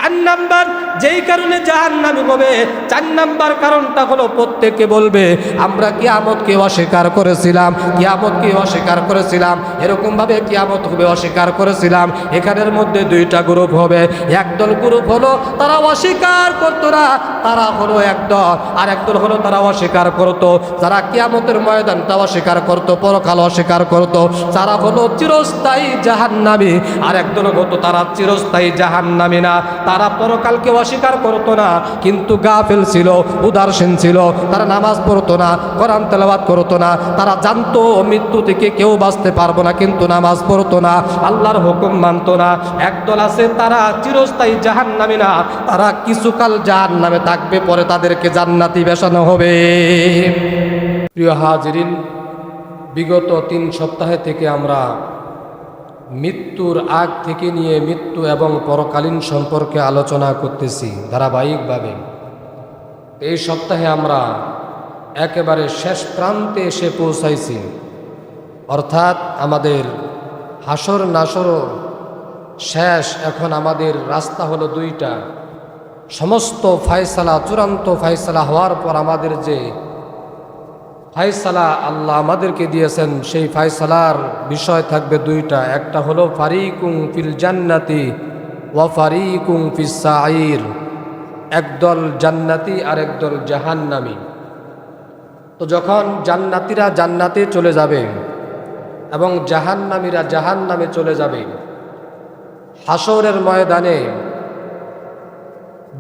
4 number যেই কারণে জাহান্নামী হবে, 4 নাম্বার কারণটা হলো প্রত্যেকে বলবে আমরা কিয়ামতকে অস্বীকার করেছিলাম, কিয়ামতকে অস্বীকার করেছিলাম, এরকম ভাবে কিয়ামত হবে অস্বীকার করেছিলাম। এখানের মধ্যে 2টা গ্রুপ হবে। একদল গ্রুপ হলো তারা অস্বীকার করতো না, তারা হলো একদল, আর একদল হলো তারা অস্বীকার করতো, যারা কিয়ামতের ময়দানটা অস্বীকার করতো, পরকাল অস্বীকার করতো, তারা হলো চিরস্থায়ী জাহান্নামী। আর একদল হতো তারা চিরস্থায়ী জাহান্নামী না, তারা পরকালকে অস্বীকার করতো না, কিন্তু গাফেল ছিল, উদাসীন ছিল, তারা নামাজ পড়তো না, কোরআন তেলাওয়াত করতো না, তারা জানতো মৃত্যু থেকে কেউ বাঁচতে পারবো না, কিন্তু নামাজ পড়তো না, আল্লাহর হুকুম মানতো না। একদল আছে তারা চিরস্থায়ী জাহান্নামী না, তারা কিছুকাল জাহান্নামে থাকবে, পরে তাদেরকে জান্নাতি বেশানো হবে। প্রিয় হাজিরিন, বিগত 3 সপ্তাহে থেকে আমরা মৃত্যুর আগ থেকে নিয়ে মৃত্যু এবং পরকালীন সম্পর্কে আলোচনা করতেছি ধারাবাহিকভাবে। এই সপ্তাহে আমরা একেবারে শেষ প্রান্তে এসে পৌঁছাইছি, অর্থাৎ আমাদের হাসর নাসর শেষ। এখন আমাদের রাস্তা হলো 2টা। সমস্ত ফায়সালা, চূড়ান্ত ফায়সালা হওয়ার পর আমাদের যে ফায়সালা আল্লাহ আমাদেরকে দিয়েছেন, সেই ফায়সালার বিষয় থাকবে 2টা। একটা হলো ফারিকুম ফিল জান্নাতি ওয়া ফারিকুম ফিস সাঈর, একদল জান্নাতি আর একদল জাহান্নামী। তো যখন জান্নাতীরা জান্নাতে চলে যাবে এবং জাহান্নামীরা জাহান্নামে চলে যাবে, হাসরের ময়দানে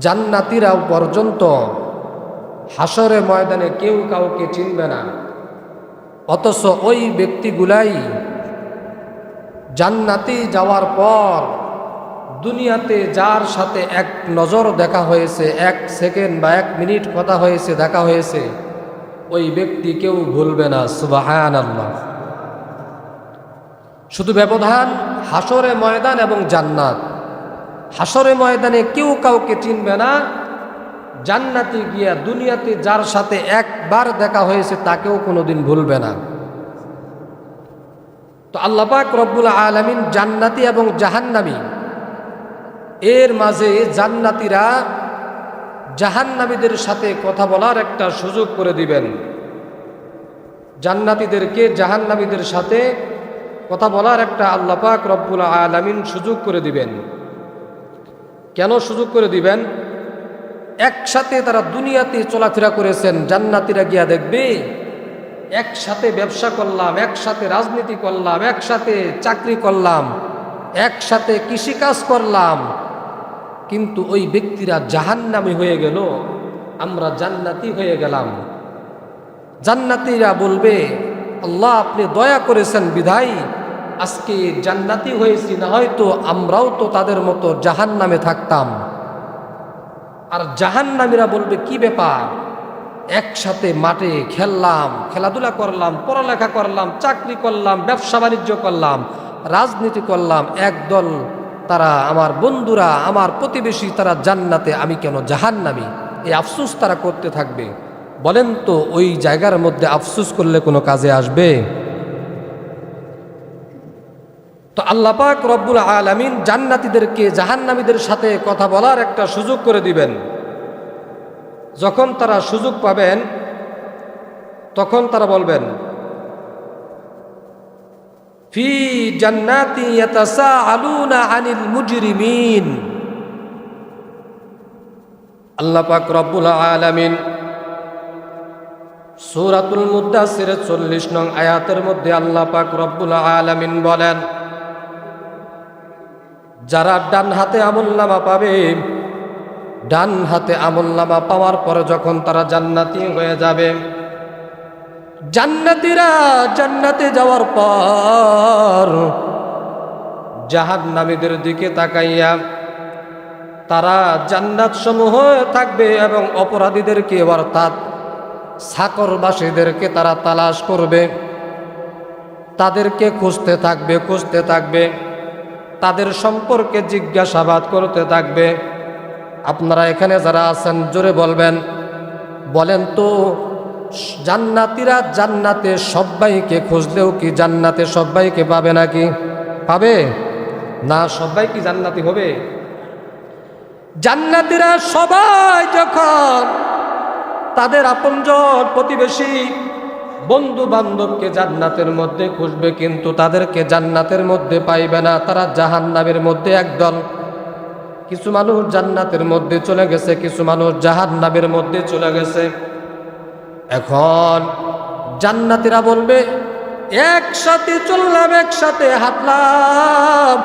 জান্নাতীরাও পর্যন্ত হাসরের ময়দানে কেউ কাউকে চিনবে না, অথচ ওই ব্যক্তিগুলাই জান্নাতে যাওয়ার পর দুনিয়াতে যার সাথে এক নজর দেখা হয়েছে, 1 সেকেন্ড বা 1 মিনিট কথা হয়েছে, দেখা হয়েছে, ওই ব্যক্তি কেউ ভুলবে না। সুবহানাল্লাহ। শুধু ব্যবধান হাসরে ময়দান এবং জান্নাত। হাসরে ময়দানে কেউ কাউকে চিনবে না, জান্নাতে গিয়া দুনিয়াতে যার সাথে একবার দেখা হয়েছে তাকেও কোনোদিন ভুলবে না। তো আল্লাহ পাক রব্বুল আলামিন জান্নাতি এবং জাহান্নামী এর মাঝে জান্নাতীরা জাহান্নামীদের সাথে কথা বলার একটা সুযোগ করে দিবেন। জান্নাতীদেরকে জাহান্নামীদের সাথে কথা বলার একটা আল্লাহ পাক রব্বুল আলামিন সুযোগ করে দিবেন। কেন সুযোগ করে দিবেন? একসাথে তারা দুনিয়াতে চলাফেরা করেছেন, জান্নাতীরা গিয়া দেখবে একসাথে ব্যবসা করলাম, একসাথে রাজনীতি করলাম, একসাথে চাকরি করলাম, একসাথে কৃষিকাজ করলাম, কিন্তু ওই ব্যক্তিরা জাহান্নামী হয়ে গেল, আমরা জান্নাতি হয়ে গেলাম। জান্নাতীরা বলবে আল্লাহ আপনি দয়া করেছেন বিধায় আজকে জান্নাতি হয়েছি, না হয়তো আমরাও তো তাদের মতো জাহান্নামে থাকতাম। আর জাহান্নামীরা বলবে কি ব্যাপার, একসাথে মাঠে খেললাম, খেলাধুলা করলাম, পড়ালেখা করলাম, চাকরি করলাম, ব্যবসা বাণিজ্য করলাম, রাজনীতি করলাম, একদল তারা আমার বন্ধুরা, আমার প্রতিবেশী, তারা জান্নাতে, আমি কেন জাহান্নামী? এই আফসোস তারা করতে থাকবে। বলেন তো ওই জায়গার মধ্যে আফসোস করলে কোনো কাজে আসবে? তো আল্লাহ পাক রব্বুল আলামিন জান্নাতীদেরকে জাহান্নামীদের সাথে কথা বলার একটা সুযোগ করে দিবেন। যখন তারা সুযোগ পাবেন তখন তারা বলবেন ফি জান্নাতি ইয়াতাসাআলুনা আনিল মুজরিমিন। আল্লাহ পাক রব্বুল আলামিন সূরাতুল মুদ্দাসির 40 নং আয়াতের মধ্যে আল্লাহ পাক রব্বুল আলামিন বলেন, যারা ডান হাতে আমলনামা পাবে, ডান হাতে আমলনামা পাওয়ার পরে যখন তারা জান্নাতি হয়ে যাবে, জান্নাতীরা জান্নাতে যাওয়ার পর জাহান্নামীদের দিকে তাকাইয়া তারা জান্নাত সমূহ থাকবে এবং অপরাধীদেরকে অর্থাৎ সাকরবাসীদেরকে তারা তালাশ করবে, তাদেরকে খুঁজতে থাকবে, খুঁজতে থাকবে, তাদের সম্পর্কে জিজ্ঞাসাবাদ করতে থাকবে। আপনারা এখানে যারা আছেন জোরে বলবেন, বলেন তো জান্নাতীরা জান্নাতে সবাইকে খুঁজলেও কি জান্নাতে সবাইকে পাবে নাকি? পাবে না? সবাই কি জান্নাতি হবে? জান্নাতীরা সবাই যখন তাদের আপনজন প্রতিবেশী বন্ধু বান্ধবকে জান্নাতের মধ্যে খুঁজবে, কিন্তু তাদেরকে জান্নাতের মধ্যে পাইবে না, তারা জাহান্নামের মধ্যে একদল। কিছু মানুষ জান্নাতের মধ্যে চলে গেছে, কিছু মানুষ জাহান্নামের মধ্যে চলে গেছে। এখন জান্নাতীরা বলবে, একসাথে চললাম, একসাথে হাঁটলাম,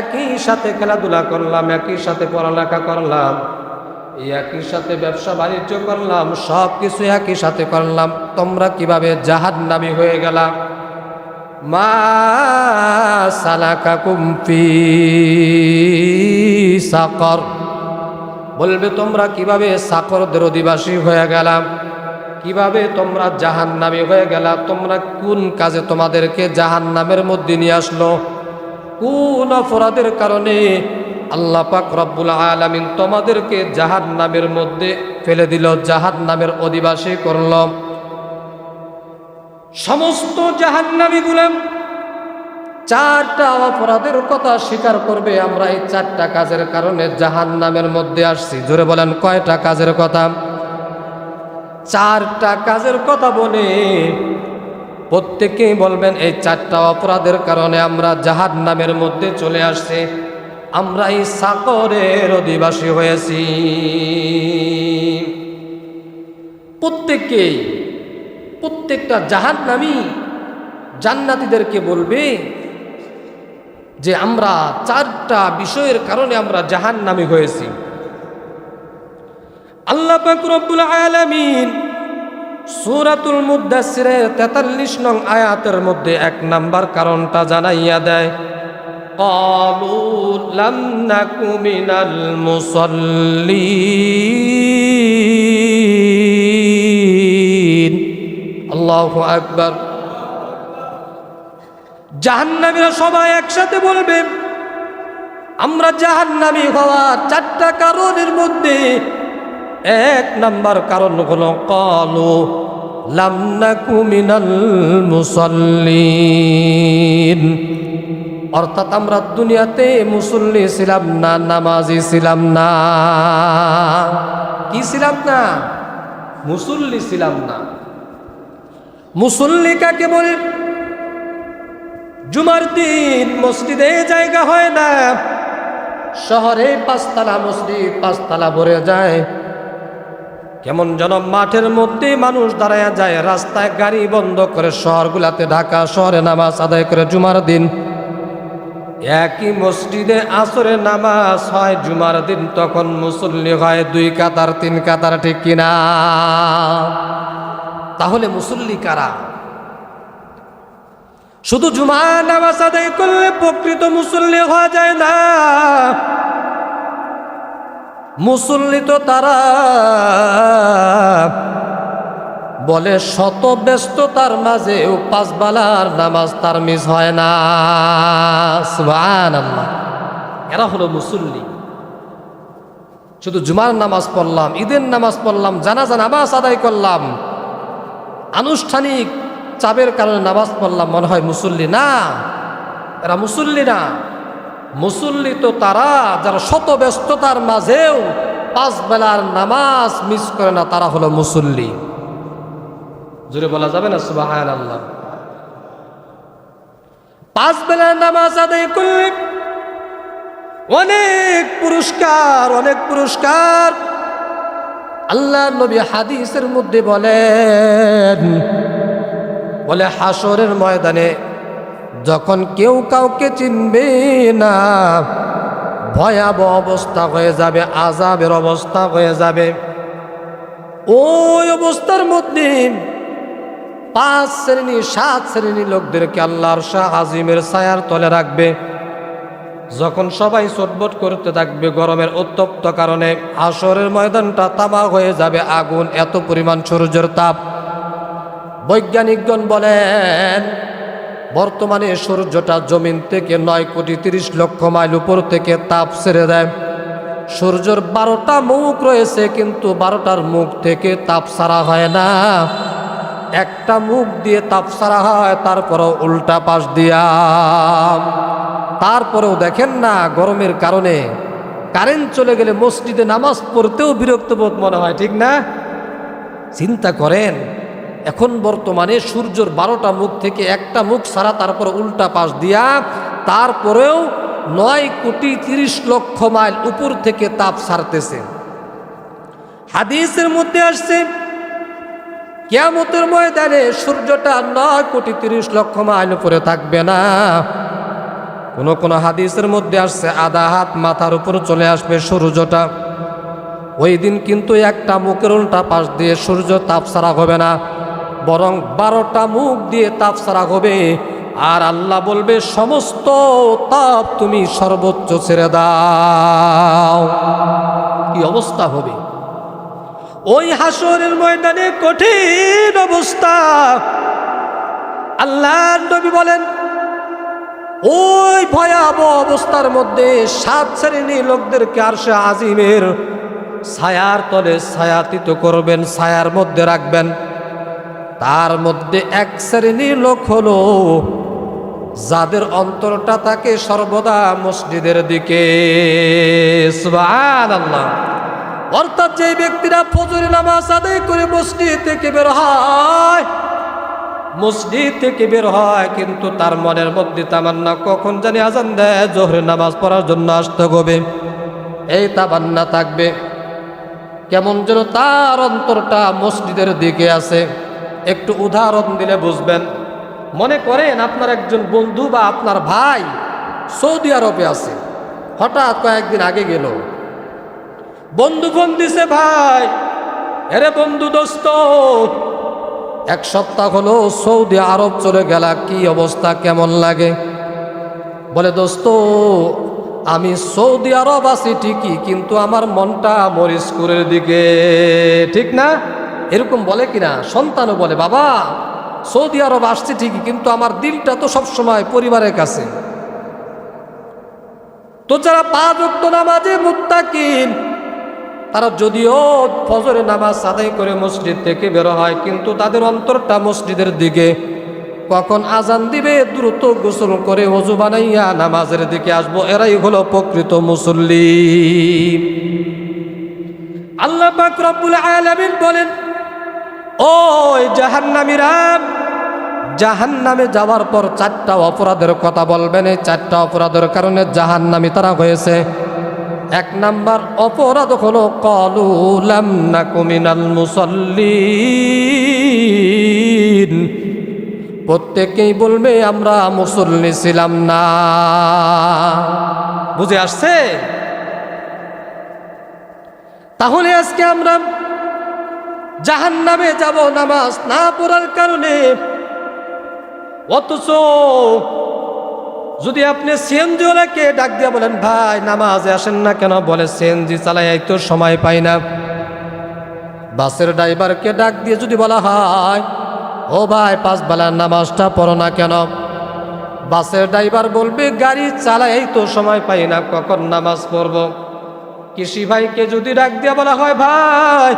একই সাথে খেলাধুলা করলাম, একই সাথে পড়ালেখা করলাম, একই সাথে ব্যবসা বাণিজ্য করলাম, সব কিছু একই সাথে করলাম, তোমরা কিভাবে জাহান্নামী হয়ে গেলা? মা সালাকাকুম ফি সাকর, বলবে তোমরা কিভাবে সাকরদের অধিবাসী হয়ে গেলাম, কিভাবে তোমরা জাহান্নামী হয়ে গেলা? তোমরা কোন কাজে তোমাদেরকে জাহান্নামের মধ্যে নিয়ে আসলো? কোন অপরাধের কারণে আল্লাহ পাক রব্বুল আলামিন তোমাদেরকে জাহান্নামের মধ্যে ফেলে দিল, জাহান্নামের অধিবাসী করল? সমস্ত জাহান্নামীগুলো চারটা অপরাধের কথা স্বীকার করবে, আমরা এই চারটা কাজের কারণে জাহান্নামের মধ্যে আসছি। জোরে বলেন, কয়টা কাজের কথা? চারটা কাজের কথা বলে প্রত্যেকেই বলবেন এই চারটা অপরাধের কারণে আমরা জাহান্নামের মধ্যে চলে আসছি, আমরা এই সাকরের অধিবাসী হয়েছি। প্রত্যেকটা জাহান্নামী জান্নাতীদেরকে বলবে যে আমরা চারটা বিষয়ের কারণে আমরা জাহান্নামী হয়েছি। আল্লাহ পাক রব্বুল আলামিন সূরাতুল মুদ্দাসসিরের 43 নং আয়াতের মধ্যে 1 নাম্বার কারণটা জানাইয়া দেয়, ক্বালু লাম নাকু মিনাল মুসাল্লিন। আল্লাহু আকবার। জাহান্নামীরা সবাই একসাথে বলবে আমরা জাহান্নামী হওয়ার চারটা কারণের মধ্যে 1 নাম্বার কারণ হলো ক্বালু লাম নাকু মিনাল মুসাল্লিন, অর্থাৎ আমরা দুনিয়াতে মুসল্লি ছিলাম না, নামাজি ছিলাম না। কি ছিলাম না? মুসল্লি ছিলাম না। মুসল্লি কাকে বলে? জুমার দিন মসজিদে জায়গা হয় না, শহরে 5 তলা মসজিদ, 5 তলা ভরে যায়, কেমন যেন মাঠের মধ্যে মানুষ দাঁড়ায় যায়, রাস্তায় গাড়ি বন্ধ করে শহরগুলাতে, ঢাকা শহরে নামাজ আদায় করে জুমার দিন। একই মসজিদে আসরে নামাজ হয় জুমার দিন, তখন মুসল্লি হয় 2 কাতার 3 কাতার, ঠিক কিনা? তাহলে মুসল্লি কারা? শুধু জুমা নামাজ আদায় করলে প্রকৃত মুসল্লি হওয়া যায় না। মুসল্লি তো তারা বলে শত ব্যস্ততার মাঝেও 5 বেলার নামাজ তার মিস হয় না। সুবহানাল্লাহ। এরা হলো মুসল্লি। শুধু জুমার নামাজ পড়লাম, ঈদের নামাজ পড়লাম, জানাজা নামাজ আদায় করলাম, আনুষ্ঠানিক চাপের কারণে নামাজ পড়লাম, মনে হয় মুসল্লি না। এরা মুসল্লি না। মুসল্লি তো তারা যারা শত ব্যস্ততার মাঝেও 5 বেলার নামাজ মিস করে না, তারা হলো মুসল্লি। জোরে বলা যাবে না সুবহানাল্লাহ? 5 বেলার নামাজ আদায় করলে অনেক পুরস্কার, অনেক পুরস্কার। আল্লাহ নবী হাদিসের মধ্যে বলেন, বলে হাসরের ময়দানে যখন কেউ কাউকে চিনবে না, ভয়াবহ অবস্থা হয়ে যাবে, আযাবের অবস্থা হয়ে যাবে। ওই অবস্থার মধ্যে 5 শ্রেণী 7 শ্রেণী লোকদেরকে আল্লাহর আরশ আজিমের ছায়ার তলে রাখবে। যখন সবাই ছটফট করতে থাকবে গরমের উত্তপ্ত কারণে, হাসরের ময়দানটা তামা হয়ে যাবে, আগুন, এত পরিমাণ সূর্যের তাপ। বৈজ্ঞানিকগণ বলেন বর্তমানে সূর্যটা জমিন থেকে 9,30,00,000 মাইল উপর থেকে তাপ ছেড়ে দেয়। সূর্যের 12টা মুখ রয়েছে, কিন্তু 12টার মুখ থেকে তাপ ছাড়া হয় না, একটা মুখ দিয়ে তাপ ছাড়া হয়, তারপরেও উল্টা পাশ দিয়া। তারপরেও দেখেন না গরমের কারণে কারেন্ট চলে গেলে মসজিদে নামাজ পড়তেও বিরক্ত বোধ মনে হয়, ঠিক না? চিন্তা করেন, এখন বর্তমানে সূর্যের 12টা মুখ থেকে একটা মুখ ছাড়া তারপর উল্টা পাশ দিয়া, তারপরেও 9,30,00,000 মাইল উপর থেকে তাপ ছাড়তেছে। হাদিসের মধ্যে আসছে কিয়ামতের ময়দানে সূর্যটা 9,30,00,000 মাইল উপরে থাকবে না। কোন কোন হাদিসের মধ্যে আসছে আধা হাত মাথার উপর চলে আসবে সূর্যটা। ওই দিন কিন্তু একটা মুখের উল্টা পাশ দিয়ে সূর্য তাপ ছাড়া হবে না, বরং 12টা মুখ দিয়ে তাপ ছাড়া হবে। আর আল্লাহ বলবে সমস্ত তাপ তুমি সর্বোচ্চ ছেড়ে দাও। কি অবস্থা হবে ওই হাসরের ময়দানে, কঠিন অবস্থা। আল্লাহর নবী বলেন ওই ভয়াবহ অবস্থার মধ্যে 7 শ্রেণীর লোকদেরকে আরশে আজিমের ছায়ার তলে ছায়াতীত করবেন, ছায়ার মধ্যে রাখবেন। তার মধ্যে 1 শ্রেণীর লোক হলো যাদের অন্তরটা থাকে সর্বদা মসজিদের দিকে। সুবহানাল্লাহ। অর্থাৎ যে ব্যক্তিরা ফজরের নামাজ আদায় করে মসজিদ থেকে বের হয়, মসজিদ থেকে বের হয়, কিন্তু তার মনের মধ্যে তামান্না কখন জানি আজান দেয় জোহরের নামাজ পড়ার জন্য আসতে হবে, এই তামান্না থাকবে। কেমন যেন তার অন্তরটা মসজিদের দিকে আছে। একটু উদাহরণ দিলে বুঝবেন। মনে করেন আপনার একজন বন্ধু বা আপনার ভাই সৌদি আরবে আছে, হঠাৎ কয়েকদিন আগে গেল, বন্ধু ফোন দিছে, ভাই এরে বন্ধু দোস্ত 1 সপ্তাহ হলো সৌদি আরব চলে গেলা, কি অবস্থা, কেমন লাগে? বলে দোস্ত আমি সৌদি আরব আছি ঠিকই, কিন্তু আমার মনটা মরিশপুরের দিকে, ঠিক না? এরকম বলে কিনা? সন্তানও বলে বাবা সৌদি আরব আসছে ঠিকই, কিন্তু আমার দিলটা তো সবসময় পরিবারের কাছে। তো যারা 5 ওয়াক্ত নামাজে মুত্তাকিন, তারা যদিও ফজরের নামাজ আদায় করে মসজিদ থেকে বের হয়, কিন্তু তাদের অন্তরটা মসজিদের দিকে। কখন আজান দিবে দ্রুত গোসল করে ওযু বানাইয়া নামাজের দিকে আসবো, এরাই হলো প্রকৃত মুসল্লি। আল্লাহ পাক রব্বুল আলামিন বলেন ওই জাহান্নামীরা জাহান্নামে যাওয়ার পর 4টা অপরাধের কথা বলবেন। এই 4টা অপরাধের কারণে জাহান্নামী তারা হয়েছে। 1 নাম্বার অপরাধ হলো ক্বালু লাম নাকু মিনাল মুসাল্লিন। প্রত্যেকেই বলবে আমরা মুসল্লি ছিলাম না। বুঝে আসছে? তাহলে আজকে আমরা জাহান্নামে যাব নামাজ না পড়ার কারণে। অথচ যদি আপনি সিএনজিওয়ালাকে ডাক দিয়ে বলেন ভাই নামাজে আসেন না কেন, বলে সিএনজি চালাই তো সময় পাই না। বাসের ড্রাইভারকে ডাক দিয়ে যদি বলা হয় ও ভাই 5 বেলার নামাজটা পড়ো না কেন, বাসের ড্রাইভার বলবে গাড়ি চালাই তো সময় পাই না, কখন নামাজ পড়ব। কৃষি ভাইকে যদি ডাক দিয়ে বলা হয় ভাই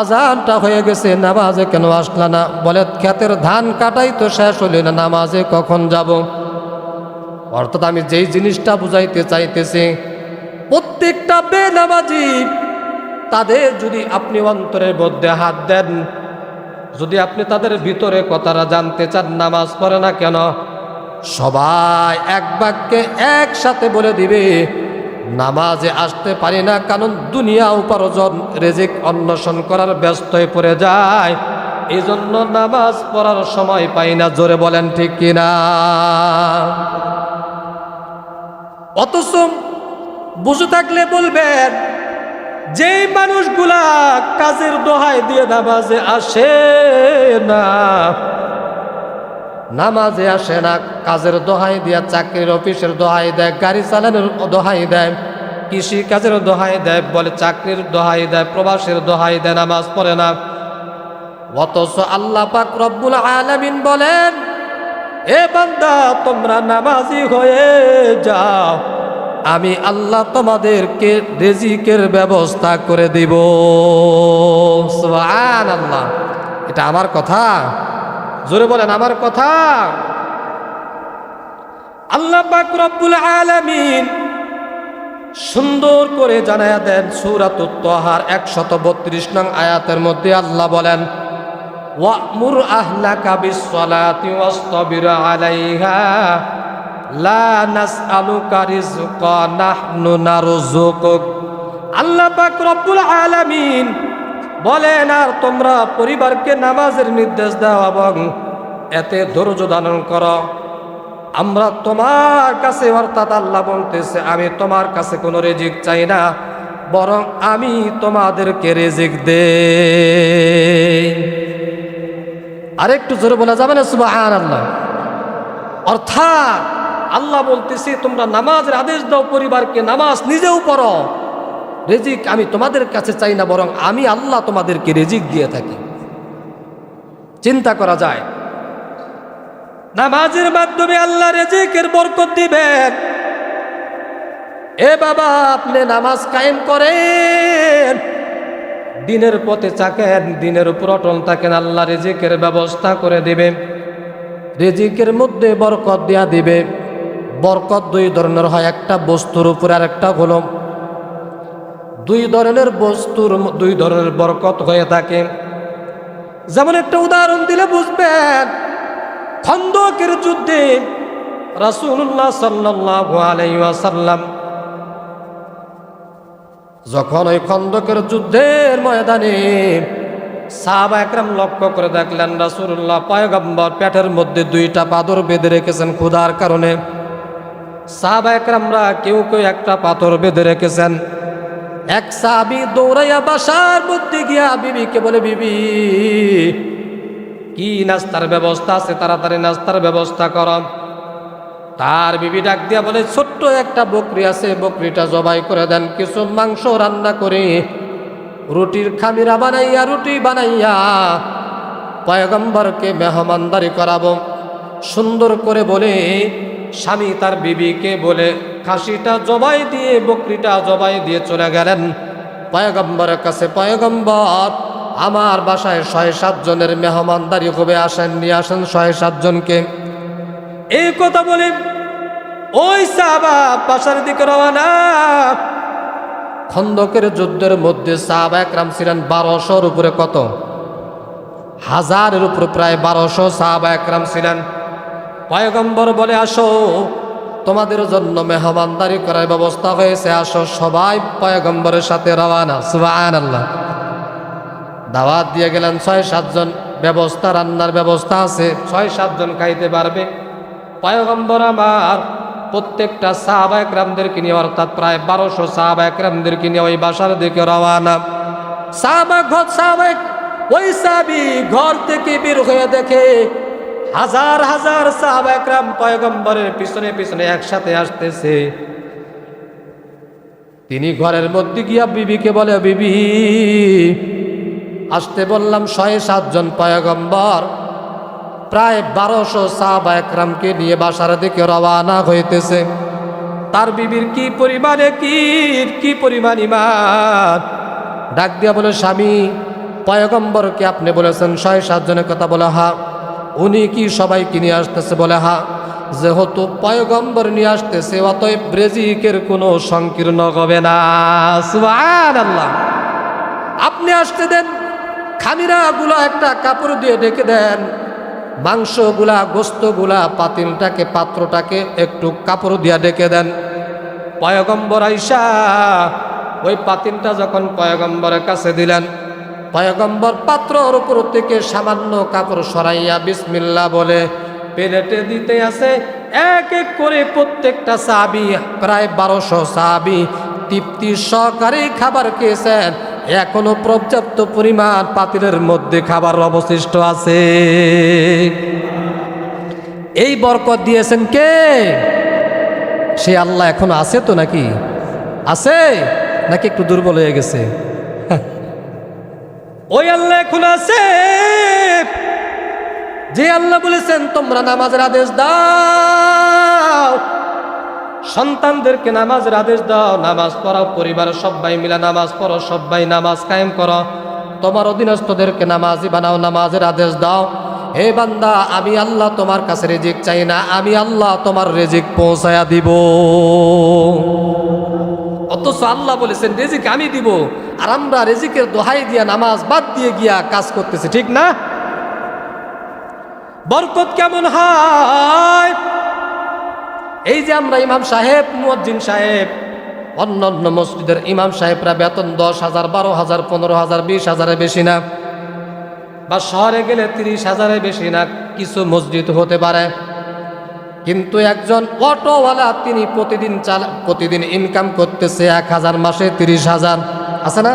আজানটা হয়ে গেছে নামাজে কেন আসলা না, বলে ক্ষেতের ধান কাটাই তো শেষ হলে না, নামাজে কখন যাব। অর্থাৎ আমি যেই জিনিসটা বুঝাইতে চাইতেছি, প্রত্যেকটা বেনামাজি তাদের যদি আপনি অন্তরের মধ্যে হাত দেন, যদি আপনি তাদের ভিতরে কথাটা জানতে চান নামাজ পড়ে না কেন, সবাই এক বাক্যে একসাথে বলে দিবে নামাজে আসতে পারি না কারণ দুনিয়া উপার্জন রিজিক অন্বেষণ করার ব্যস্ত হয়ে পড়ে যায়, এই জন্য নামাজ পড়ার সময় পাই না। জোরে বলেন ঠিক কিনা? অথচ বুঝে থাকলে বলবেন যেই মানুষগুলা কাজের দোহাই দিয়ে নামাজে আসে না, নামাজে আসে না, কাজের দোহাই দিয়া চাকরির অফিসের দোহাই দেয়, গাড়ি চালানোর দোহাই দেয়, কৃষি কাজের দোহাই দেয়, বলে চাকরির দোহাই দেয়, প্রবাসের দোহাই দেয়, নামাজ পড়ে না। অথচ আল্লাহ পাক রব্বুল আলামিন বলেন এ বান্দা তোমরা নামাজি হয়ে যাও, আমি আল্লাহ তোমাদেরকে রিজিকের ব্যবস্থা করে দিব। সুবহানাল্লাহ। এটা আমার কথা, জোরে বলেন আমার কথা। আল্লাহ পাক রব্বুল আলামিন সুন্দর করে জানায়া দেন। সূরাতুত তাহার 132 নং আয়াতের মধ্যে আল্লাহ বলেন, ওয়া'মুর আহলাকা বিস-সালাতি ওয়াসতাবির আলাইহা লা নাসআলুকা রিজকান নাহনু নারযুকুক। আল্লাহ পাক রব্বুল আলামিন বলেন, আর তোমরা পরিবারকে নামাজের নির্দেশ দাও এবং এতে ধৈর্য ধারণ করো। আমরা তোমার কাছে, অর্থাৎ আল্লাহ বলতেছে, আমি তোমার কাছে কোনো রিজিক চাই না, বরং আমি তোমাদেরকে রিজিক দেই। আরেকটু জোরে বলা যাবে না সুবহানাল্লাহ? অর্থাৎ আল্লাহ বলতেছে, তোমরা নামাজের আদেশ দাও পরিবারকে, নামাজ নিজেও পড়ো, রিজিক আমি তোমাদের কাছে চাই না, বরং আমি আল্লাহ তোমাদেরকে রিজিক দিয়ে থাকি। চিন্তা করা যায়, নামাজের মাধ্যমে আল্লাহ রিজিকের বরকত দিবেন। এ বাবা, আপনি নামাজ কায়েম করেন, দিনের পথে থাকেন, দিনের উপর অটল থাকেন, আল্লাহ রিজিকের ব্যবস্থা করে দিবে, রিজিকের মধ্যে বরকত দেয়া দিবে। বরকত দুই ধরনের হয়, একটা বস্তুর উপরে, আর একটা হলো দুই ধরনের বস্তুর, দুই ধরনের বরকত হয়ে থাকে। যেমন একটা উদাহরণ দিলে বুঝবেন, খন্দকের যুদ্ধে রাসূলুল্লাহ সাল্লাল্লাহু আলাইহি ওয়াসাল্লাম যখন ওই খন্দকের যুদ্ধের ময়দানে সাহাবা একরাম লক্ষ্য করে দেখলেন, রাসূলুল্লাহ পয়গম্বর পেটের মধ্যে দুইটা পাথর বেঁধে রেখেছেন ক্ষুধার কারণে। সাহাবা একরামরা কেউ কেউ একটা পাথর বেঁধে রেখেছেন। এক সাহাবী দৌড়াইয়া বাসার মধ্যে গিয়া বিবিকে বলে, বিবি কি নাস্তার ব্যবস্থা আছে, তাড়াতাড়ি নাস্তার ব্যবস্থা কর। তার বিবি ডাক দিয়া বলে, ছোট্ট একটা বকরি আছে, বকরিটা জবাই করে দেন, কিছু মাংস রান্না করে রুটির খামিরা বানাইয়া, রুটি বানাইয়া পয়গম্বরকে মেহমানদারি করাবো। সুন্দর করে বলে স্বামী তার বিবিকে বলে খাসিটা জবাই দিয়ে, বকরিটা জবাই দিয়ে চলে গেলেন পয়গম্বরের কাছে। পয়গম্বর, আমার বাসায় 6-7 জনের মেহমানদারি হবে, আসেন, নিয়ে আসেন 6-7 জনকে। এই কথা বলে ওই সাহাবা বাসার দিকে রওনা। খন্দকের যুদ্ধের মধ্যে সাহাবা একরাম ছিলেন 1200-র উপরে, কত হাজারের উপরে, প্রায় 1200 সাহাবা একরাম ছিলেন। পয়গম্বর বলে, আসো, তোমাদের জন্য মেহমানদারি করার ব্যবস্থা হয়েছে, আসো। সবাই পয়গম্বরের সাথে রওনা। সুবহানাল্লাহ। দাওয়াত দিয়ে গেলেন 6-7 জন, ব্যবস্থা, রান্নার ব্যবস্থা আছে, 6-7 জন খাইতে পারবে। পয়গম্বর আমার প্রত্যেকটা সাহাবা একরামদেরকে নিয়ে, অর্থাৎ প্রায় 1200 সাহাবা একরামদেরকে নিয়ে ওই বাসার দিকে রওনা। ওই সাহাবী ঘর থেকে বের হয়ে দেখে হাজার হাজার সাহাবা একরাম পয়গম্বরের পিছনে পিছনে একসাথে আসতেছে। তিনি ঘরের মধ্যে গিয়া বিবিকে বলে, বিবি আসতে বললাম, 6-7 জন পয়গম্বর প্রায় 1200 সাহাবা একরামকে নিয়ে বাসার দিকে রওনা হইতেছে। তার বিবির কি পরিমাণে কি পরিমাণ ঈমান! ডাক দিয়া বলে, স্বামী, পয়গম্বরকে আপনি বলেছেন 6-7 জনের কথা? বলে, হ্যাঁ। উনি কি সবাইকে নিয়ে আসতেছে? বলে, হ্যাঁ। যেহেতু পয়গম্বর নিয়ে আসতেছে, অতএব রিজিকের কোনো সংকীর্ণ হবে না। সুবহানাল্লাহ। আপনি আসতে দেন, খামিরাগুলা একটা কাপড় দিয়ে ঢেকে দেন, মাংসগুলা, গোস্তগুলা, পাতিলটাকে, পাত্রটাকে একটু কাপড় দিয়ে ঢেকে দেন। পয়গম্বর আইসা ওই পাতিলটা যখন পয়গম্বরের কাছে দিলেন, পয়গম্বর পাত্রর উপর থেকে সামান্য কাপড় সরাইয়া বিসমিল্লাহ বলে প্লেটে দিতে আছে। এক এক করে প্রত্যেকটা সাহাবী, প্রায় 1200 সাহাবী তৃপ্তি সহকারে খাবার খেয়েছেন। এখনো পর্যাপ্ত পরিমাণ পাতিলের মধ্যে খাবার অবশিষ্ট আছে। এই বরকত দিয়েছেন কে? সে আল্লাহ এখনো আছে তো, নাকি আছে, নাকি একটু দুর্বল হয়ে গেছে? ওই আল্লাহ এখন আছে, যে আল্লাহ বলেছেন তোমরা নামাজের আদেশ দাও, সন্তানদেরকে নামাজের আদেশ দাও, নামাজ পড়াও, পরিবারের সবাই মিলে নামাজ পড়ো, সবাই নামাজ কায়েম করো, তোমার অধীনস্থদেরকে নামাজি বানাও, নামাজের আদেশ দাও। হে বান্দা, আমি আল্লাহ তোমার কাছে রিজিক চাই না, আমি আল্লাহ তোমার রিজিক পৌঁছায়া দিব। অথচ আল্লাহ বলেছেন রিজিক আমি দিব, আর আমরা রিজিকের দোহাই দিয়া নামাজ বাদ দিয়ে গিয়া কাজ করতেছি, ঠিক না? বরকত কেমন হয়? এই যে আমরা ইমাম সাহেব, মুয়াজ্জিন সাহেব, অন্য অন্য মসজিদের ইমাম সাহেবরা বেতন 10,000, 12,000, 15,000, 20,000-এর বেশি না, বা শহরে গেলে 30,000-এর বেশি না, কিছু মসজিদ হতে পারে। কিন্তু একজন অটোওয়ালা তিনি প্রতিদিন ইনকাম করতেছে 1,000, মাসে 30,000, আছে না?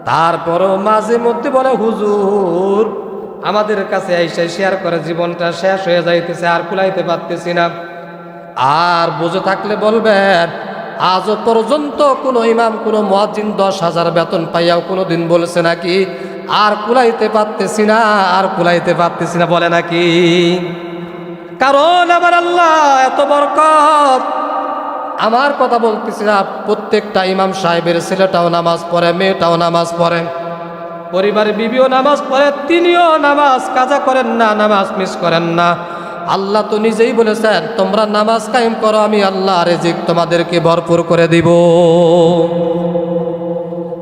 তারপরও মাঝে মধ্যে বলে হুজুর আমাদের কাছে এসে শেয়ার করে জীবনটা শেষ হয়ে যাইতেছে, আর কুলাইতে পারতেছি না। আর বুঝে থাকলে বলবেন আজও পর্যন্ত কোনো ইমাম, কোনো মুয়াজ্জিন 10,000 বেতন পাইয়াও কোনো দিন বলেছে নাকি আর কুলাইতে পারতেছি না, আর কুলাইতে পারতেছি না, বলে নাকি? কারণ আমার আল্লাহ এত বরকত। আমার কথা বলতেছি না, প্রত্যেকটা ইমাম সাহেবের ছেলেটাও নামাজ পড়ে, মেয়েটাও নামাজ পড়ে, পরিবারের বিবিও নামাজ পড়ে, তিনিও নামাজ কাজা করেন না, নামাজ মিস করেন না। আল্লাহ তো নিজেই বলেছেন তোমরা নামাজ কায়েম করো, আমি আল্লাহ রিজিক তোমাদেরকে ভরপুর করে দিব।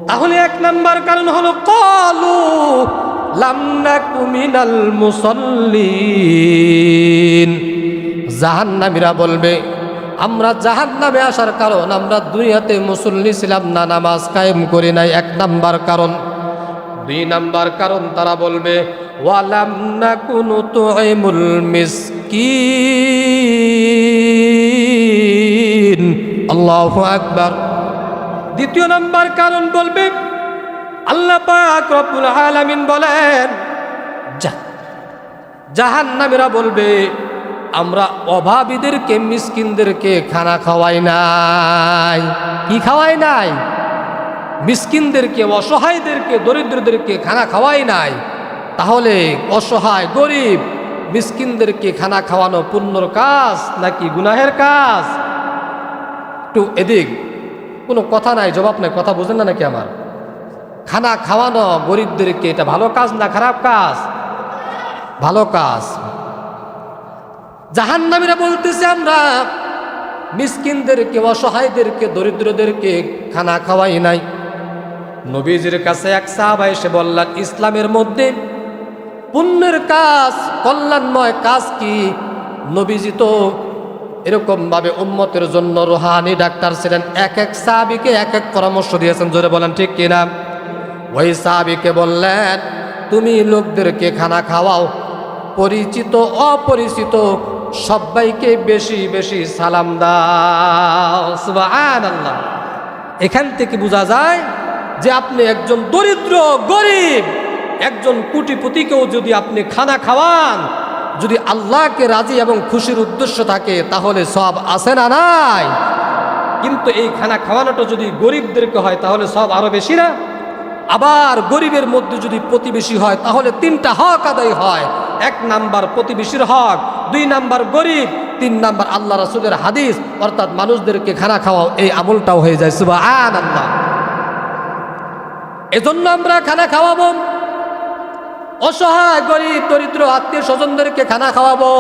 তাহলে 1 নাম্বার কারণ হলো ক্বালু লাম নাকু মিনাল মুসাল্লিন। জাহান্নামীরা বলবে আমরা জাহান্নামে আসার কারণ আমরা দুনিয়াতে মুসল্লি ছিলাম না, নামাজ কায়েম করি নাই, 1 নাম্বার কারণ। 2 নাম্বার কারণ তারা বলবে ওয়ালাম নাকু নুতঈমুল মিসকিন। আল্লাহু আকবার। 2 নাম্বার কারণ বলবে আল্লাহ পাক রব্বুল আলামিন বলেন, জাহান্নামীরা বলবে আমরা অভাবীদেরকে, মিসকিনদেরকে খানা খাওয়াই নাই। কি খাওয়াই নাই? মিসকিনদেরকে, অসহায়দেরকে, দরিদ্রদেরকে খানা খাওয়াই নাই। তাহলে অসহায়, গরিব, মিসকিনদেরকে খানা খাওয়ানো পুণ্যর কাজ নাকি গুনাহের কাজ? একটু এদিক, কোনো কথা নাই, জবাব নাই, কথা বুঝেন না নাকি আমার? খানা খাওয়ানো গরিবদেরকে এটা ভালো কাজ না খারাপ কাজ? ভালো কাজ। জাহান্নামীরা বলতেছে আমরা মিসকিনদেরকে, অসহায়দেরকে, দরিদ্রদেরকে খানা খাওয়াই নাই। নবীজির কাছে এক সাহাবা এসে বললেন ইসলামের মধ্যে পুণ্যের কাজ, কল্যাণময় কাজ কি? নবীজি তো এরকমভাবে উম্মতের জন্য রুহানি ডাক্তার ছিলেন, এক এক সাহাবীকে এক এক পরামর্শ দিয়েছেন, জোরে বলেন ঠিক কিনা? ওই সাহাবীকে বললেন তুমি লোকদেরকে খানা খাওয়াও, পরিচিত অপরিচিত সবাইকে বেশি বেশি সালাম দাও। সুবহানাল্লাহ। এখান থেকে বোঝা যায় যে আপনি একজন দরিদ্র, গরিব, একজন কোটিপতিকেও যদি আপনি খানা খাওয়ান, যদি আল্লাহকে রাজি এবং খুশির উদ্দেশ্য থাকে তাহলে সব আছে না নাই? কিন্তু এই খানা খাওয়ানোটা যদি গরিবদেরকে হয় তাহলে সব আরো বেশি না? আবার গরিবের মধ্যে যদি প্রতিবেশী হয় তাহলে 3টা হক আদায় হয়। 1 নাম্বার প্রতিবেশীর হক, 2 নাম্বার গরিব, 3 নাম্বার আল্লাহ রাসূলের হাদিস, অর্থাৎ মানুষদেরকে খানা খাওয়াও, এই আমলটাও হয়ে যায়। সুবহানাল্লাহ। এজন্য আমরা খানা খাওয়াবো, অসহায়, গরিব, দরিদ্র আত্মীয় স্বজনদেরকে খানা খাওয়াবো।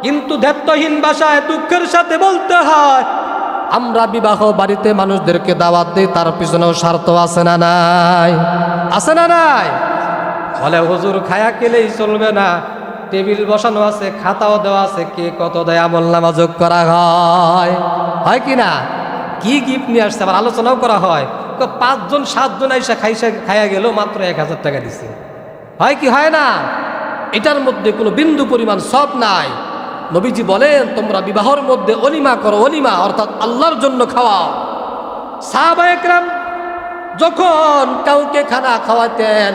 কিন্তু দায়িত্বহীন ভাষায় দুঃখের সাথে বলতে হয় আমরা বিবাহ বাড়িতে মানুষদেরকে দাওয়াত দিই, তার পিছনেও স্বার্থ আছে না নাই? আছে না নাই? বলে হুজুর খায়া খেলেই চলবে না, টেবিল বসানো আছে, খাতাও দেওয়া আছে, কে কত দেয় আমলনামা যোগ করা হয় কি না? কি গিফট নিয়ে আসছে আবার আলোচনাও করা হয়। 5 জন 7 জন আইসা খাইয়া গেল, মাত্র 1000 টাকা দিছে। হয় কি হয় না? এটার মধ্যে কোনো বিন্দু পরিমাণ সব নাই। নবীজি বলেন তোমরা বিবাহের মধ্যে অলিমা করো, অলিমা অর্থাৎ আল্লাহর জন্য খাওয়াও। সাহাবায়ে কেরাম যখন কাউকে খানা খাওয়াতেন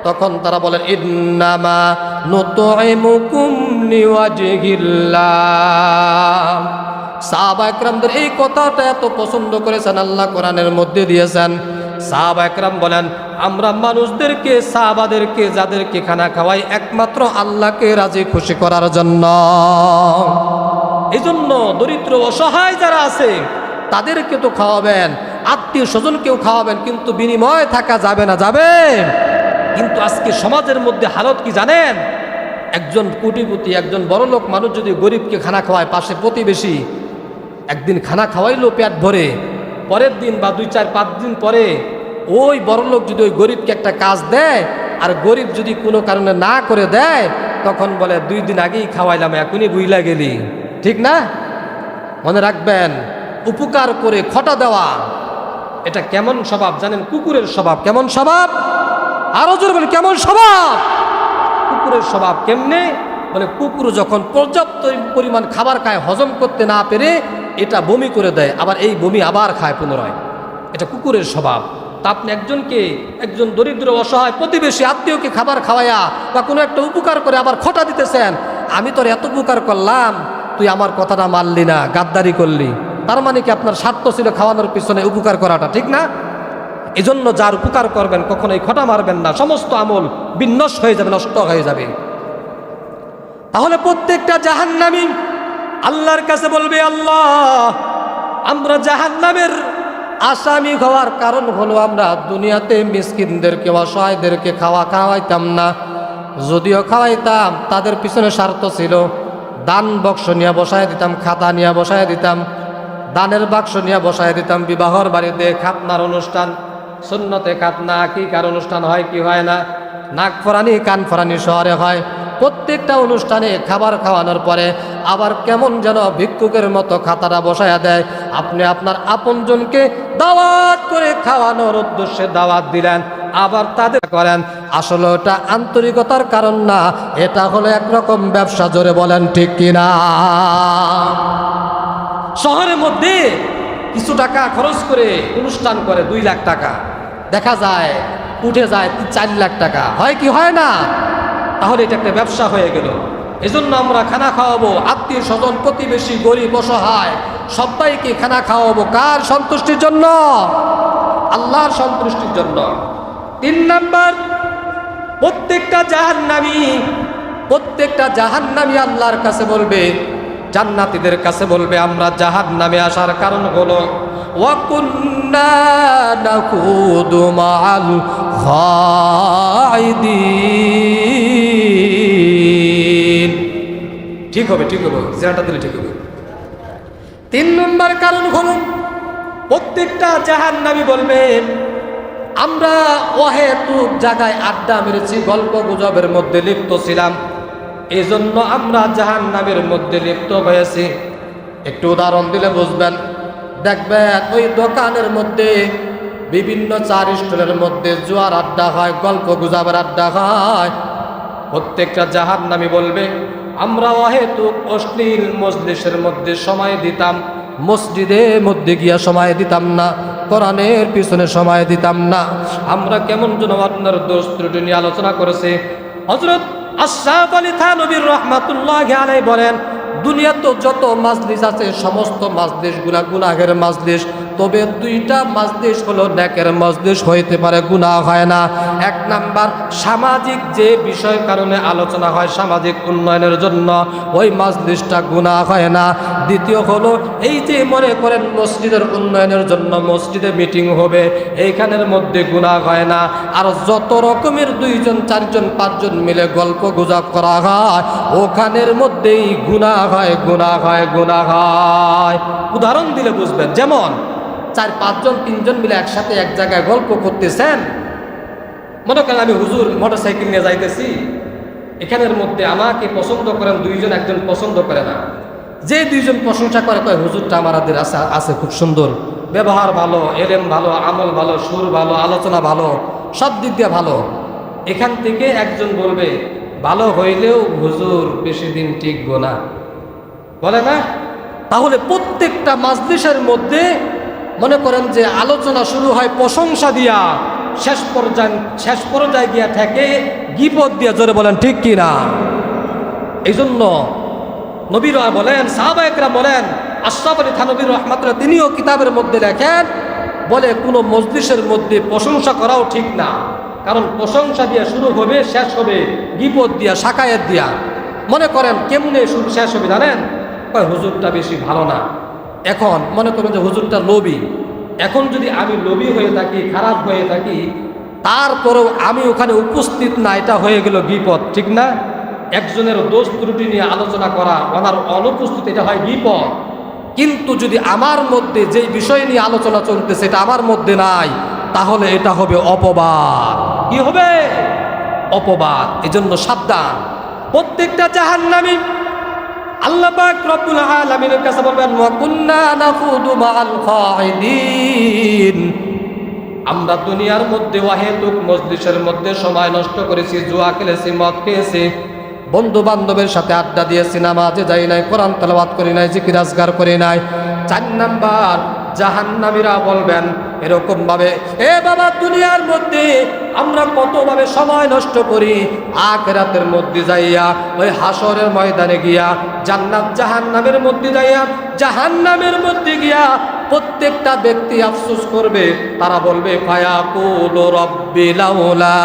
তখন তারা বলেন ইন্নামা নুতঈমুকুম লিওয়াজহিল্লাহ। সাহাবায়ে কেরামদের এই কথাটা এত পছন্দ করেছেন, আল্লাহ কোরআনের মধ্যে দিয়েছেন। সাহাবায়ে কেরাম বলেন আমরা মানুষদেরকে, সাহাবাদেরকে, যাদেরকে খানা খাওয়াই একমাত্র আল্লাহকে রাজি খুশি করার জন্য। এই জন্য দরিদ্র অসহায় যারা আছে তাদেরকে তো খাওয়াবেন, আত্মীয় স্বজনকেও খাওয়াবেন, কিন্তু বিনিময় থাকা যাবে না? যাবে। কিন্তু আজকে সমাজের মধ্যে হালত কি জানেন? একজন কোটিপতি, একজন বড়লোক মানুষ যদি গরিবকে খানা খাওয়ায়, পাশে প্রতিবেশী একদিন খানা খাওয়াইলো পেট ভরে, পরের দিন বা 2-4-5 দিন পরে ওই বড়লোক যদি ওই গরিবকে একটা কাজ দেয়, আর গরিব যদি কোনো কারণে না করে দেয়, তখন বলে 2 দিন আগেই খাওয়াইলাম, এখনই বুইলা গেলি। ঠিক না? মনে রাখবেন, উপকার করে খটা দেওয়া এটা কেমন স্বভাব জানেন? কুকুরের স্বভাব। কেমন স্বভাব? আরো জোরে বলি, কেমন স্বভাব? কুকুরের স্বভাব কেমনে? মানে কুকুর যখন পর্যাপ্ত পরিমাণ খাবার খায়, হজম করতে না পেরে এটা বমি করে দেয়, আবার এই বমি আবার খায় পুনরায়। এটা কুকুরের স্বভাব। তা আপনি একজন দরিদ্র অসহায় প্রতিবেশী আত্মীয়কে খাবার খাওয়ায়া বা কোনো একটা উপকার করে আবার খটা দিতেছেন, আমি তোর এত উপকার করলাম, তুই আমার কথাটা মানলি না, গাদ্দারি করলি। তার মানে কি আপনার স্বার্থ ছিল খাওয়ানোর পিছনে উপকার করাটা, ঠিক না? এজন্য যার উপকার করবেন কখনোই খটা মারবেন না, সমস্ত আমল বিনষ্ট হয়ে যাবে, নষ্ট হয়ে যাবে। তাহলে প্রত্যেকটা জাহান্নামী আল্লাহর কাছে বলবে, আল্লাহ, আমরা জাহান্নামের আসামি হওয়ার কারণ হলো আমরা দুনিয়াতে মিসকিনদেরকে, অসহায়দেরকে খাওয়াইতাম না। যদিও খাওয়াইতাম, তাদের পিছনে স্বার্থ ছিল। দান বক্স নিয়ে বসায় দিতাম, খাতা নিয়ে বসায় দিতাম, দানের বাক্স নিয়ে বসায় দিতাম। বিবাহর বাড়িতে খাতনার অনুষ্ঠান, সুন্নতে খাতনা, আকিকার অনুষ্ঠান হয় কি হয় না, নাক ফরানি কান ফরানি শহরে হয়। প্রত্যেকটা অনুষ্ঠানে খাবার খাওয়ানোর পরে আবার কেমন যেন ভিক্ষুকের মতো খাতাটা বসায়া দেয়। আপনি আপনার আপনজনকে দাওয়াত করে খাওয়ানোর উদ্দেশ্যে দাওয়াত দিলেন, আবার তাদের করেন। আসলে ওটা আন্তরিকতার কারণ না, এটা হলো একরকম ব্যবসা। জোরে বলেন ঠিক কিনা? শহরের মধ্যে কিছু টাকা খরচ করে অনুষ্ঠান করে, 2 লাখ টাকা, দেখা যায় উঠে যায় 4 লাখ টাকা, হয় কি হয় না? তাহলে এটা একটা ব্যবসা হয়ে গেল। এজন্য আমরা খানা খাওয়াবো, আত্মীয় স্বজন, প্রতিবেশী, গরিব, অসহায় সবাইকে খানা খাওয়াবো। কার সন্তুষ্টির জন্য? আল্লাহর সন্তুষ্টির জন্য। 3 নাম্বার, প্রত্যেকটা জাহান্নামী আল্লাহর কাছে বলবে, জান্নাতীদের কাছে বলবে, আমরা জাহান্নামে আসার কারণ হলো ওয়া কুন্না নাকুদু মাআল খাইদিন। ঠিক হবে, ঠিক হবে, জেরাটা দিলে ঠিক হবে। 3 নম্বর কারণ হলো প্রত্যেকটা জাহান্নামী বলবে, আমরা অহেতুক জায়গায় আড্ডা মেরেছি, গল্প গুজবের মধ্যে লিপ্ত ছিলাম, এজন্য আমরা জাহান্নামের মধ্যে লিপ্ত হয়েছি। একটু উদাহরণ দিলে বুঝবেন। দেখবেন ওই দোকানের মধ্যে বিভিন্ন চার স্টলের মধ্যে জুয়ার আড্ডা হয়, গল্প গুজবের আড্ডা হয়। প্রত্যেকটা জাহান্নামী বলবে, আমরা অহেতুক অশ্লীল মজলিসের মধ্যে সময় দিতাম, মসজিদের মধ্যে গিয়া সময় দিতাম না, কোরআনের পিছনে সময় দিতাম না। আমরা কেমন যেন আপনার দোষ ত্রুটি নিয়ে আলোচনা করেছে। হযরত আশরাফ আলী থানভী রাহমাতুল্লাহি আলাইহি বলেন, দুনিয়াতে যত মাজলিস আছে সমস্ত মাজলিসগুলা গুনাহের মাজলিস, তবে 2টা মাজলিস হলো নেকের মাজলিস, হইতে পারে, গুনাহ হয় না। 1 নাম্বার, সামাজিক যে বিষয় কারণে আলোচনা হয়, সামাজিক উন্নয়নের জন্য, ওই মাজলিসটা গুনাহ হয় না। দ্বিতীয় হলো এই যে মনে করেন মসজিদের উন্নয়নের জন্য মসজিদে মিটিং হবে, এইখানের মধ্যে গুনাহ হয় না। আর যত রকমের 2 জন 4 জন 5 জন মিলে গল্প গুজব করা হয়, ওখানের মধ্যেই গুনাহ হয়, গুনাহ হয়, গুনাহ হয়। উদাহরণ দিলে বুঝবেন। যেমন 4-5 জন 3 জন মিলে একসাথে এক জায়গায় গল্প করতেছেন। মনে করেন আমি হুজুর মোটরসাইকেল নিয়ে যাইতেছি, এখানের মধ্যে আমাকে পছন্দ করেন 2 জন, 1 জন পছন্দ করে না। যে 2 জন প্রশংসা করে, কয় হুজুরটা আমাদের আছে খুব সুন্দর, ব্যবহার ভালো, এলেম ভালো, আমল ভালো, সুর ভালো, আলোচনা ভালো, সব দিক দিয়ে ভালো। এখান থেকে একজন বলবে, ভালো হইলেও হুজুর বেশি দিন টিকবো না, বলে না? তাহলে প্রত্যেকটা মাজলিসের মধ্যে মনে করেন যে আলোচনা শুরু হয় প্রশংসা দিয়া, শেষ পর্যায়ে গিয়া ঠেকে গীবত দিয়া। জোরে বলেন ঠিক কিনা? এই জন্য নবীরা বলেন, সাহাবায়ে বলেন, আশরাফ আলী থানভী রাহমাতুল্লাহ তিনিও কিতাবের মধ্যে লেখেন, বলে কোনো মজলিসের মধ্যে প্রশংসা করাও ঠিক না। কারণ প্রশংসা দিয়া শুরু হবে, শেষ হবে গীবত দিয়া, শাকায়েত দিয়া। মনে করেন কেমনে শুরু শেষ হবে জানেন? কয় হুজুরটা বেশি ভালো না। এখন মনে করেন যে হুজুরটা লোভী। এখন যদি আমি লোভী হয়ে থাকি, খারাপ হয়ে থাকি, তারপরেও আমি ওখানে উপস্থিত না, এটা হয়ে গেল গীবত, ঠিক না? একজনের দোষ ত্রুটি নিয়ে আলোচনা করা, ওনার অনুপস্থিতি, এটা হয় গীবত। কিন্তু যদি আমার মধ্যে যেই বিষয় নিয়ে আলোচনা চলতেছে এটা আমার মধ্যে নাই, তাহলে এটা হবে অপবাদ। কি হবে? অপবাদ। এজন্য সাবধান। প্রত্যেকটা জাহান্নামী আল্লাহ পাক রব্বুল আলামিনের কাছে বলবেন ওয়া কুন্না নাখুদু মাআল খাইদিন। আমরা দুনিয়ার মধ্যে ওয়াহেতুক মজলিসের মধ্যে সময় নষ্ট করেছি, জুয়া খেলেছি, মদ খেয়েছি, বন্ধু বান্ধবের সাথে আড্ডা দিয়েছি, নামাজে যাই নাই, কোরআন তেলাওয়াত করি নাই, জিকির আজকার করি নাই। 4 নাম্বার জাহান্নামীরা বলবেন এরকম ভাবে, এ বাবা দুনিয়ার মধ্যে আমরা কতভাবে সময় নষ্ট করি, আখিরাতের মধ্যে যাইয়া ওই হাসরের ময়দানে গিয়া জান্নাত জাহান্নামের মধ্যে যাইয়া জাহান্নামের মধ্যে গিয়া প্রত্যেকটা ব্যক্তি আফসোস করবে। তারা বলবে ফায়াকুলু রাব্বি লাউলা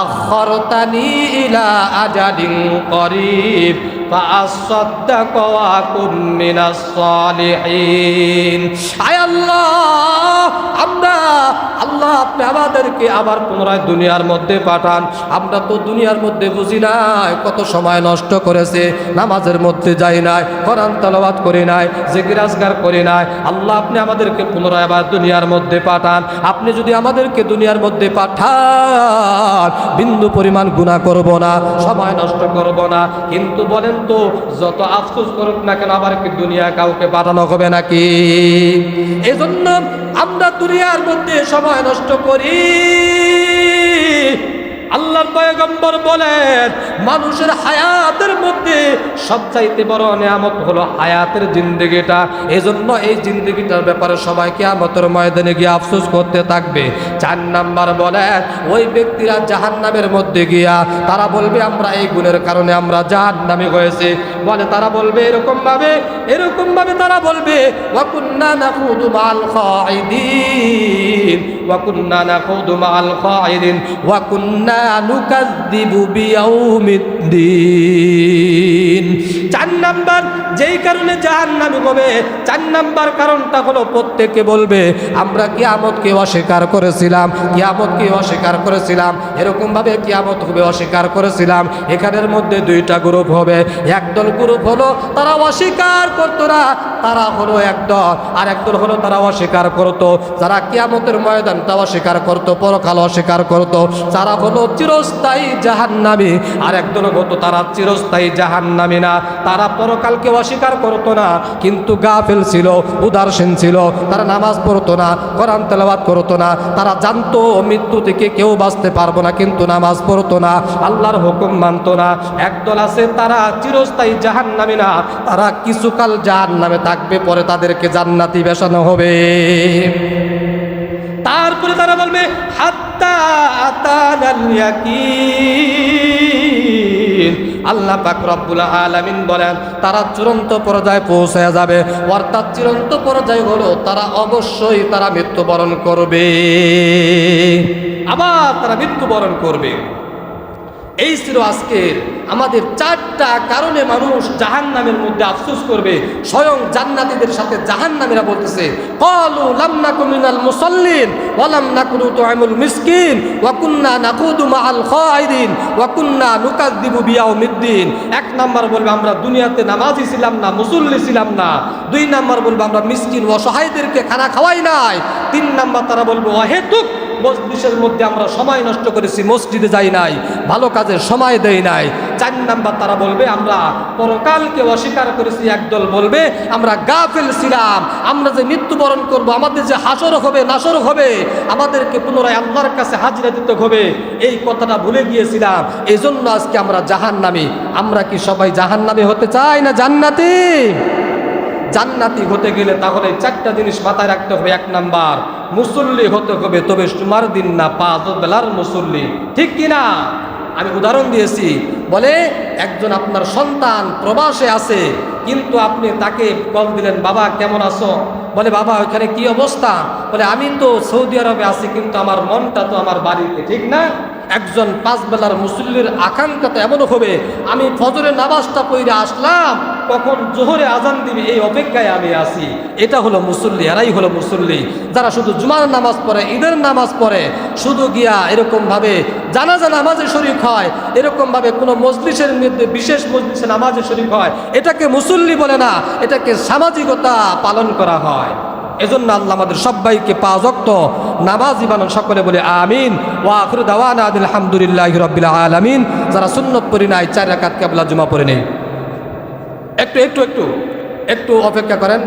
আখরতানি ইলা আজালিন করিব ফাআসাদদাক ওয়া আকুম মিনাস সালিহিন। আয় আল্লাহ, আল্লাহ আপনি আমাদেরকে আবার পুনরায় দুনিয়ার মধ্যে পাঠান। আমরা তো দুনিয়ার মধ্যে বুঝি নাই, কত সময় নষ্ট করেছে, নামাজের মধ্যে যাই নাই, কোরআন তেলাওয়াত করি নাই, জিকির আজকার করি নাই। আল্লাহ আপনি আমাদেরকে পুনরায় আবার দুনিয়ার মধ্যে পাঠান। আপনি যদি আমাদেরকে দুনিয়ার মধ্যে পাঠান, বিন্দু পরিমাণ গুনাহ করব না, সময় নষ্ট করব না। কিন্তু বলেন তো, যত আফসোস করুক না কেন, আবার কি দুনিয়া কাউকে পাঠানো হবে নাকি? এজন্য আমরা দুনিয়ার মধ্যে সময় নষ্ট করি। আল্লাহর পয়গম্বর বলেন মানুষের হায়াতের মধ্যে সবচাইতে বড় নিয়ামত হলো হায়াতের জিন্দেগিটা। এজন্য এই জিন্দেগিটার ব্যাপারে সবাই কিয়ামতের ময়দানে গিয়ে আফসোস করতে থাকবে। 4 নাম্বার বলেন ওই ব্যক্তিরা জাহান্নামের মধ্যে গিয়া তারা বলবে আমরা এই গুণের কারণে আমরা জাহান্নামী হয়েছে। বলে তারা বলবে এরকম ভাবে তারা বলবে ওয়া কুন্না নাখুদু মাআল খাইদিন ওয়া কুন্না নাখুদু মাআল খাইদিন ওয়া কুন্না নুকাযযিবু বিয়াউমিদ্দিন। 4 নাম্বার যেই কারণে জাহান্নামী হবে, 4 নাম্বার কারণটা হলো প্রত্যেকে বলবে আমরা কিয়ামতকে অস্বীকার করেছিলাম, কিয়ামতকে অস্বীকার করেছিলাম, এরকম ভাবে কিয়ামত হবে অস্বীকার করেছিলাম। এখানের মধ্যে 2টা গ্রুপ হবে। একদল গ্রুপ হলো তারা অস্বীকার করতো না, তারা হলো একদল, আর একদল হলো তারা অস্বীকার করতো, যারা কিয়ামতের ময়দানটা অস্বীকার করতো, পরকাল অস্বীকার করতো, যারা হলো চিরস্থায়ী জাহান্নামী। আর একদল হতো তারা চিরস্থায়ী জাহান্নামী না, তারা পরকালকে অস্বীকার করতো না, কিন্তু গাফেল ছিল, উদাসীন ছিল, তারা নামাজ পড়তো না, কোরআন তেলাওয়াত করতো না, তারা জানতো মৃত্যু থেকে কেউ বাঁচতে পারবো না, কিন্তু নামাজ পড়তো না, আল্লাহর হুকুম মানতো না। একদল আছে তারা চিরস্থায়ী জাহান্নামী না, তারা কিছুকাল জাহান্নামে থাকবে, পরে তাদেরকে জান্নাতি বেশানো হবে। তারপরে তারা বলবে হাত্তা আতানাল ইয়াকিন। আল্লাহ পাক রব্বুল আলামিন বলেন তারা চূড়ান্ত পর্যায়ে পৌঁছে যাবে। অর্থাৎ চূড়ান্ত পর্যায়ে হলো তারা অবশ্যই তারা মৃত্যুবরণ করবে, আবার তারা মৃত্যুবরণ করবে। এই ছিল আজকের আমাদের 4টা কারণে মানুষ জাহান্নামের মধ্যে আফসোস করবে। স্বয়ং জান্নাতীদের সাথে জাহান্নামীরা বলতেছে ক্বালু লাম নাকু মিনাল মুসাল্লিন ওয়া লাম নাকু নুত'ইমুল মিসকিন ওয়া কুন্না নাকুদু মাআল খাইদিন ওয়া কুন্না নুকাযযিবু বিয়াউমিদ্দিন। 1 নাম্বার বলবে আমরা দুনিয়াতে নামাজি ছিলাম না, মুসল্লি ছিলাম না। 2 নাম্বার বলবে আমরা মিসকিন অসহায়দেরকে খানা খাওয়াই নাই। 3 নাম্বার তারা বলবে অহেতুক মজলিসের মধ্যে আমরা সময় নষ্ট করেছি, মসজিদে যাই নাই, ভালো কাজের সময় দেই নাই। 4 নাম্বার তারা বলবে আমরা পরকালকে অস্বীকার করেছি। একদল বলবে আমরা গাফেল ছিলাম, আমরা যে মৃত্যুবরণ করব, আমাদের যে হাসর হবে নাসর হবে, আমাদেরকে পুনরায় আল্লাহর কাছে হাজিরা দিতে হবে, এই কথাটা ভুলে গিয়েছিলাম, এই জন্য আজকে আমরা জাহান্নামী। আমরা কি সবাই জাহান্নামী হতে চাই না জান্নাতি? জান্নাতি হতে গেলে তাহলে 4টা জিনিস মাথায় রাখতে হবে। 1 নাম্বার মুসল্লি হতে হবে, তবে সুমার দিন না, 5 বেলার মুসল্লি, ঠিক কিনা? আমি উদাহরণ দিয়েছি, বলে একজন আপনার সন্তান প্রবাসে আছে, কিন্তু আপনি তাকে কল দিলেন বাবা কেমন আছো, বলে বাবা ওইখানে কি অবস্থা, বলে আমি তো সৌদি আরবে আছি, কিন্তু আমার মনটা তো আমার বাড়িতে, ঠিক না? একজন 5 বেলার মুসল্লির আকাঙ্ক্ষা তো এমনও হবে আমি ফজরের নামাজটা পড়ে আসলাম, কখন জোহরে আজান দিবে এই অপেক্ষায় আমি আছি। এটা হলো মুসল্লি, এরাই হলো মুসল্লি। যারা শুধু জুমার নামাজ পড়ে, ঈদের নামাজ পড়ে, শুধু গিয়া এরকম ভাবে জানাজা নামাজে শরীক হয়, এরকমভাবে কোনো মজলিসের মধ্যে বিশেষ মজলিসে নামাজে শরীক হয়, এটাকে মুসল্লি বলে না, এটাকে সামাজিকতা পালন করা হয়। এজন্য আল্লাহ আমাদের সবাইকে 5 ওয়াক্ত নামাজি বানান। সকলে বলে আমিন। ওয়া আখিরু দাওয়ানা আলহামদুলিল্লাহি রাব্বিল আলামিন। যারা সুন্নত পড়ি নাই 4 রাকাত কিবলা জুমা পড়ে নেই, একটু অপেক্ষা করেন।